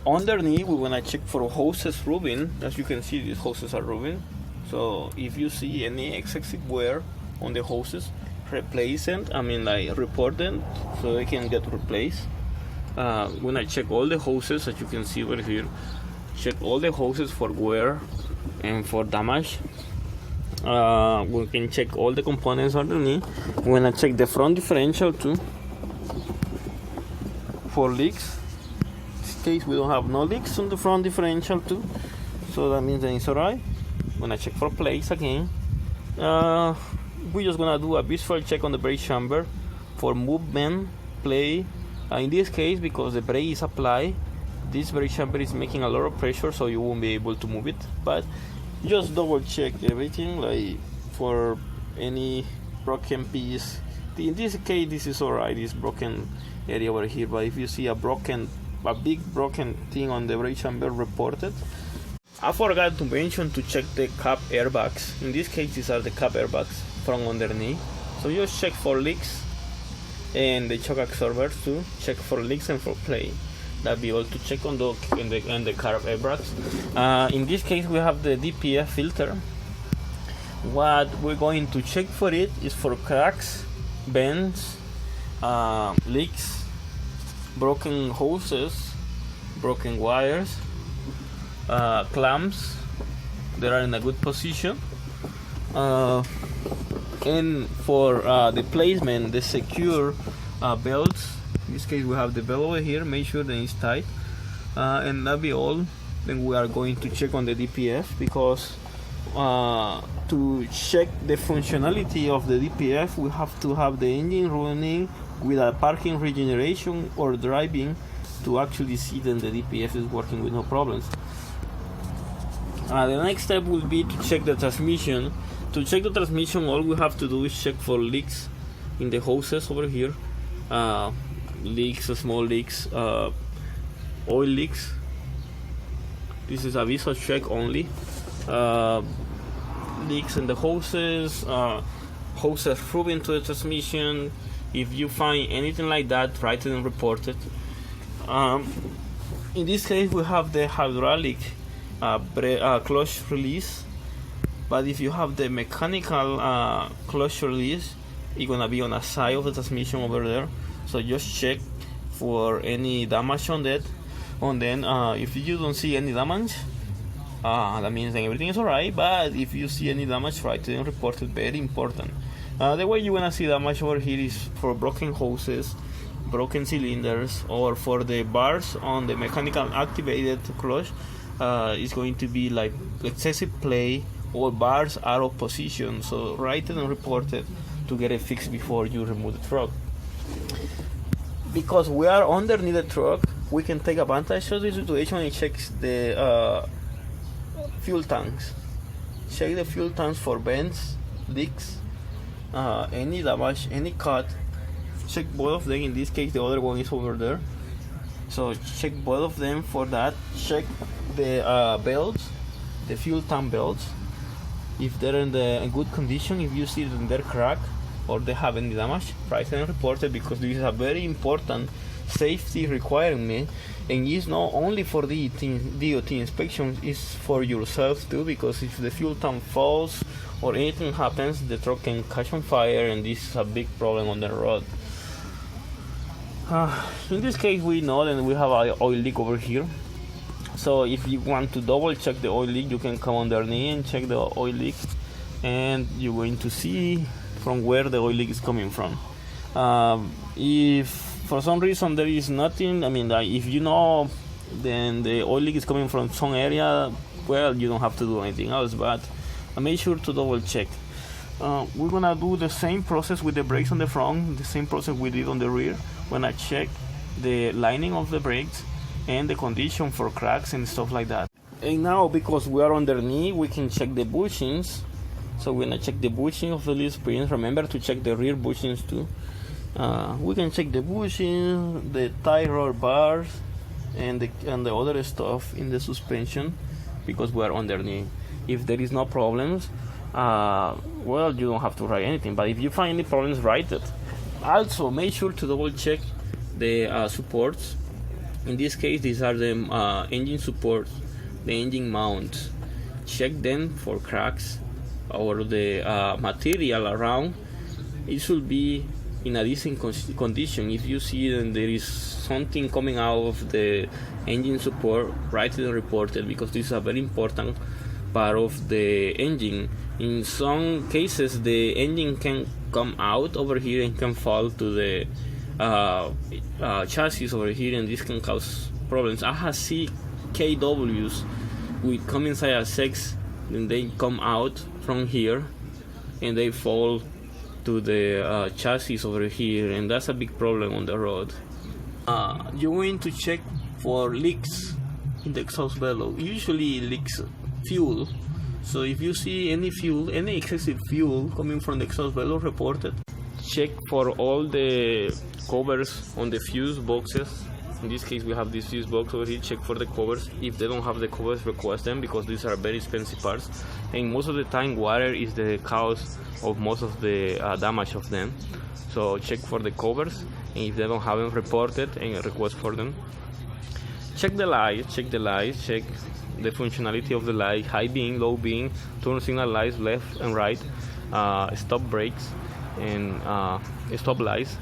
underneath we want to check for hoses rubbing. As you can see, these hoses are rubbing. So if you see any excessive wear on the hoses, replace them. Report them so they can get replaced. When I check all the hoses, as you can see over here, check all the hoses for wear and for damage. We can check all the components underneath. When I check the front differential too for leaks. In this case we don't have no leaks on the front differential too, so that means that it's alright. When I check for plates again, we're just gonna do a visual check on the brake chamber for movement, play. In this case, because the brake is applied, this brake chamber is making a lot of pressure, so you won't be able to move it. But just double check everything, like for any broken piece. In this case, this is alright, this broken area over here. But if you see a big broken thing on the brake chamber, report it. I forgot to mention to check the cab airbags. In this case, these are the cab airbags from underneath. So just check for leaks, and the shock absorbers too. Check for leaks and for play. That'll be all to check on the car airbags. In this case, we have the DPF filter. What we're going to check for it is for cracks, bends, leaks, broken hoses, broken wires, clamps that are in a good position, and for the placement, the secure belts. In this case, we have the belt over here. Make sure that it's tight, and that'll be all. Then we are going to check on the DPF, because to check the functionality of the DPF, we have to have the engine running with a parking regeneration or driving to actually see that the DPF is working with no problems. The next step will be to check the transmission. To check the transmission, all we have to do is check for leaks in the hoses over here. Leaks, small leaks, oil leaks. This is a visual check only. Leaks in the hoses, hoses rubbing to the transmission. If you find anything like that, write it and report it. In this case, we have the hydraulic clutch release, but if you have the mechanical clutch release, it's gonna be on the side of the transmission over there. So just check for any damage on that. And then if you don't see any damage, that means that everything is alright. But if you see any damage, write it and report it. Very important. The way you wanna see damage over here is for broken hoses, broken cylinders, or for the bars on the mechanical activated clutch. It's going to be like excessive play, or bars out of position. So write it and report it to get it fixed before you remove the truck. Because we are underneath the truck, we can take advantage of the situation and check the fuel tanks. Check the fuel tanks for bends, leaks, any damage, any cut. Check both of them. In this case, the other one is over there. So check both of them for that. Check the belts, the fuel tank belts, if they're in good condition. If you see that they're cracked or they have any damage, write and report it, because this is a very important safety requirement, and it's not only for the DOT inspection, it's for yourself too, because if the fuel tank falls or anything happens, the truck can catch on fire, and this is a big problem on the road. In this case, we know that we have an oil leak over here. So if you want to double check the oil leak, you can come underneath and check the oil leak, and you're going to see from where the oil leak is coming from. If for some reason there is nothing, if you know then the oil leak is coming from some area, well, you don't have to do anything else, but make sure to double check. We're gonna do the same process with the brakes on the front, the same process we did on the rear. When I check the lining of the brakes and the condition for cracks and stuff like that. And now, because we are underneath, we can check the bushings. So when I check the bushing of the leaf springs, remember to check the rear bushings too. We can check the bushing, the tie rod bars, and the other stuff in the suspension, because we are underneath. If there is no problems, well, you don't have to write anything. But if you find any problems, write it. Also, make sure to double check the supports In this case, these are the engine support, the engine mounts. Check them for cracks or the material around. It should be in a decent condition. If you see that there is something coming out of the engine support, write it and report it, because this is a very important part of the engine. In some cases, the engine can come out over here and can fall to the chassis over here, and this can cause problems. I have seen KWs with come inside a 6, and they come out from here and they fall to the chassis over here, and that's a big problem on the road. You're going to check for leaks in the exhaust bellow. Usually it leaks fuel, so if you see any excessive fuel coming from the exhaust bellow, report it. Check for all the covers on the fuse boxes. In this case, we have this fuse box over here. Check for the covers. If they don't have the covers, request them, because these are very expensive parts, and most of the time water is the cause of most of the damage of them. So check for the covers, and if they don't have them, report it and request for them. Check the lights, check the functionality of the light, high beam, low beam, turn signal lights left and right, stop brakes and stop lights,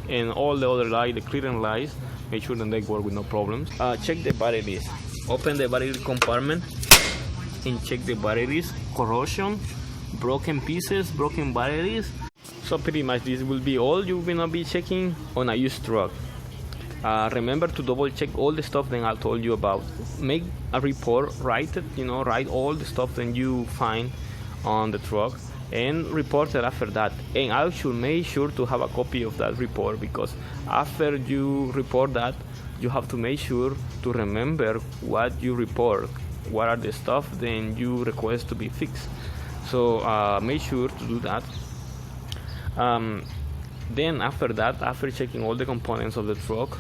and all the other lights, the clearance lights. Make sure that they work with no problems. Check the batteries. Open the battery compartment and check the batteries, corrosion, broken pieces, broken batteries. So pretty much this will be all you're gonna be checking on a used truck. Remember to double check all the stuff that I told you about. Make a report, write it, write all the stuff that you find on the truck, and report it after that. And I should make sure to have a copy of that report, because after you report that, you have to make sure to remember what you report, what are the stuff then you request to be fixed. So make sure to do that. Then after that, after checking all the components of the truck,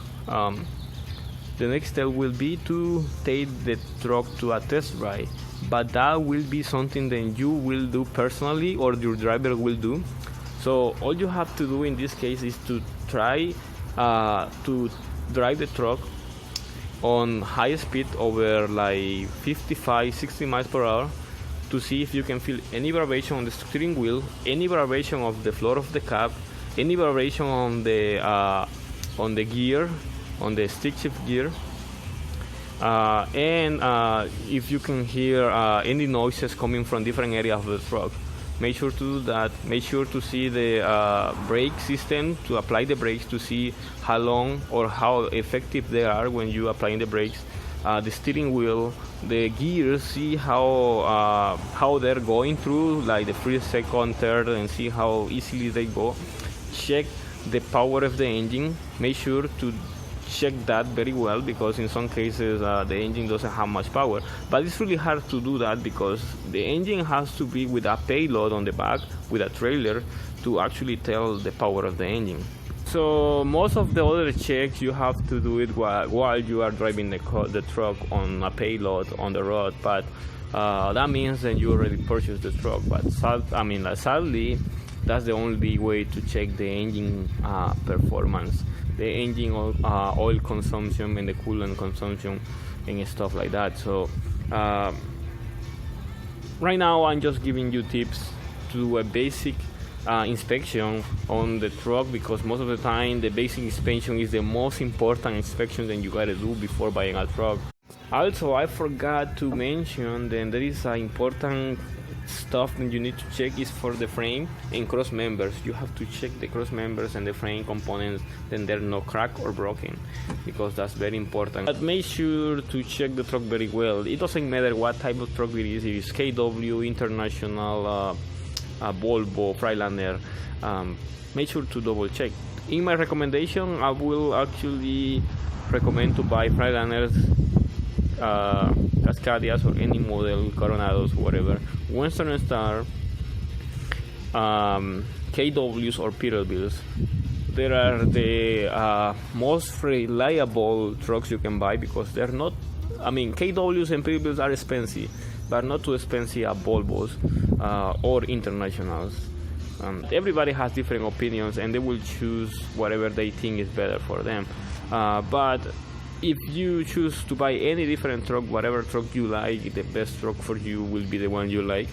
the next step will be to take the truck to a test drive, but that will be something that you will do personally or your driver will do. So all you have to do in this case is to try to drive the truck on high speed over like 55-60 miles per hour to see if you can feel any vibration on the steering wheel, any vibration of the floor of the cab, any vibration on the gear, on the stick shift gear, and if you can hear any noises coming from different areas of the truck. Make sure to do that. Make sure to see the brake system, to apply the brakes, to see how long or how effective they are when you applying the brakes. The steering wheel, the gears, see how they're going through, like the first, second, third, and see how easily they go. Check the power of the engine. Make sure to check that very well, because in some cases the engine doesn't have much power, but it's really hard to do that because the engine has to be with a payload on the back with a trailer to actually tell the power of the engine. So most of the other checks you have to do it while you are driving the truck on a payload on the road, but that means that you already purchased the truck. But sadly, that's the only way to check the engine performance, the engine oil consumption and the coolant consumption and stuff like that. So right now I'm just giving you tips to do a basic inspection on the truck, because most of the time the basic inspection is the most important inspection that you gotta do before buying a truck. Also, I forgot to mention that there is an important stuff that you need to check is for the frame and cross members. You have to check the cross members and the frame components, then they're not cracked or broken, because that's very important. But make sure to check the truck very well. It doesn't matter what type of truck it is KW, International, Volvo, Freightliner. Make sure to double check. In my recommendation, I will actually recommend to buy Freightliners, Cascadias, or any model, Coronados, whatever, Western Star, KWs or Peterbilts. They are the most reliable trucks you can buy, because they're not, KWs and Peterbilts are expensive, but not too expensive as Volvos or Internationals. Everybody has different opinions and they will choose whatever they think is better for them. But if you choose to buy any different truck, whatever truck you like, the best truck for you will be the one you like.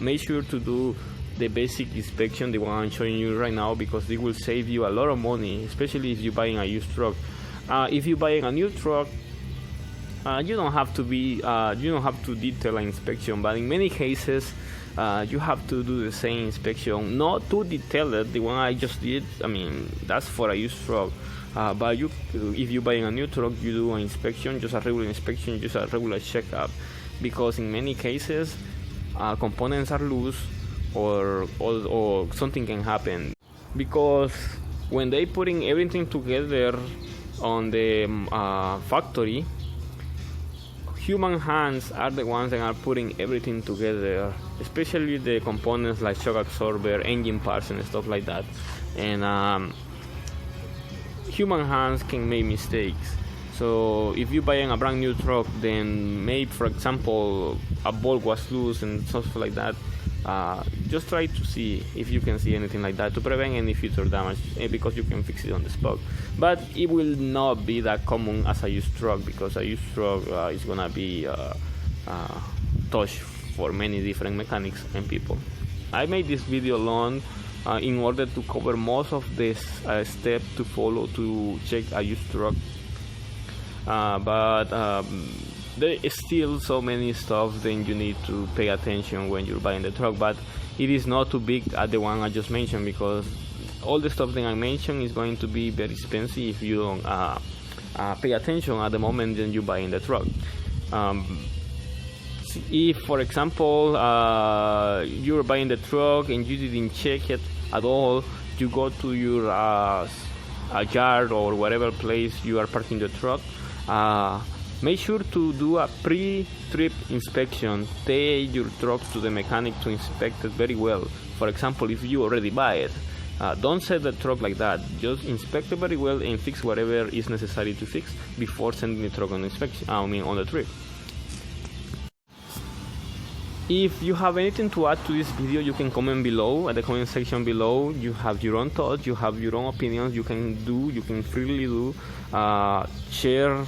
Make sure to do the basic inspection, the one I'm showing you right now, because it will save you a lot of money, especially if you're buying a used truck. If you're buying a new truck, you don't have to detail an inspection, but in many cases you have to do the same inspection, not too detailed. The one I just did, I mean, that's for a used truck. But if you're buying a new truck, you do an inspection, just a regular inspection, just a regular checkup, because in many cases components are loose, or something can happen. Because when they putting everything together on the factory, human hands are the ones that are putting everything together, especially the components like shock absorber, engine parts, and stuff like that. And human hands can make mistakes. So if you're buying a brand new truck, then maybe, for example, a bolt was loose and stuff like that, just try to see if you can see anything like that to prevent any future damage, because you can fix it on the spot. But it will not be that common as a used truck, because a used truck is gonna be touched for many different mechanics and people. I made this video long in order to cover most of this steps to follow to check a used truck, but there is still so many stuff that you need to pay attention when you're buying the truck. But it is not too big at the one I just mentioned, because all the stuff that I mentioned is going to be very expensive if you don't pay attention at the moment that you're buying the truck. If, for example, you're buying the truck and you didn't check it at all, you go to your yard or whatever place you are parking the truck, make sure to do a pre-trip inspection. Take your truck to the mechanic to inspect it very well. For example, if you already buy it, don't set the truck like that. Just inspect it very well and fix whatever is necessary to fix before sending the truck on inspection. on the trip. If you have anything to add to this video, you can comment below at the comment section below. You have your own thoughts, you have your own opinions. You can freely do, share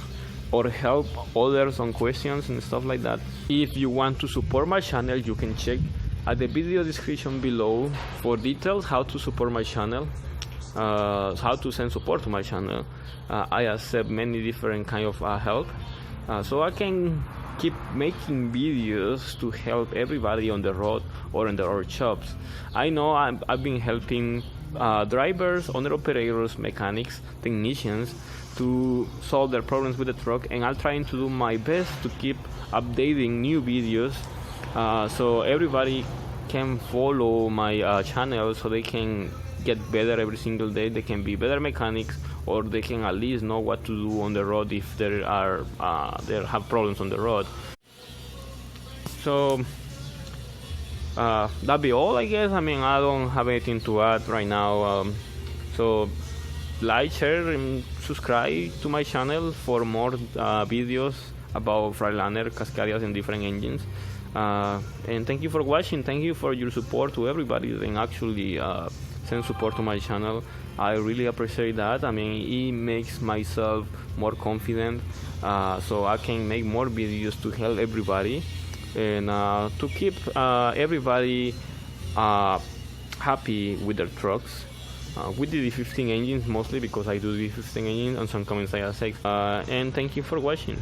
or help others on questions and stuff like that. If you want to support my channel, you can check at the video description below for details how to support my channel, how to send support to my channel. I accept many different kind of help, so I can keep making videos to help everybody on the road or in the road shops. I know I've been helping drivers, owner operators, mechanics, technicians to solve their problems with the truck, and I'm trying to do my best to keep updating new videos, so everybody can follow my channel, so they can get better every single day. They can be better mechanics, or they can at least know what to do on the road if they have problems on the road. So that'll be all, I guess. I mean, I don't have anything to add right now. So like, share, and subscribe to my channel for more videos about Freightliner, Cascadias, and different engines. And thank you for watching. Thank you for your support to everybody that actually send support to my channel. I really appreciate that. I mean, it makes myself more confident, so I can make more videos to help everybody, and to keep everybody happy with their trucks. With the D15 engines mostly, because I do D15 engines, and some comments I say. And thank you for watching.